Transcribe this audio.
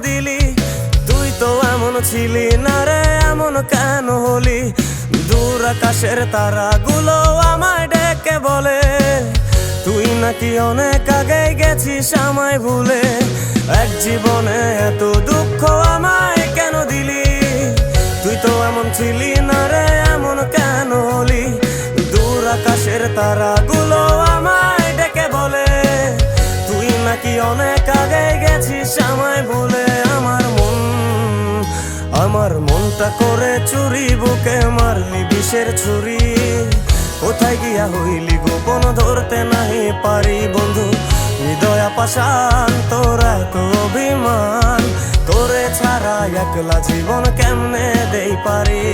দিলি? তুই তো এমন ছিলি না রে, এমন কেন হলি? দূর আকাশের তারাগুলো আমায় ডেকে বলে তুই নাকি অনেক আগে গেছিস আমায় ভুলে। এক জীবনে এত দুঃখ আমায় কেন দিলি? তুই তো এমন ছিলি না রে, এমন কেন হলি? দূর আকাশের তারাগুলো আমায় ডেকে বলে তুই নাকি অনেক আগে গেছিস আমায় ভুলে। আমার মনটা করে চুরি, বুকে মারলি বিষের ছুরি। কোথায় গিয়া হইলি গোপন ধরতে নাহি পারি বন্ধু। হৃদয় পাষাণ তোর এত অভিমান, তোরে ছাড়া একলা জীবন কেমনে দেই পারি।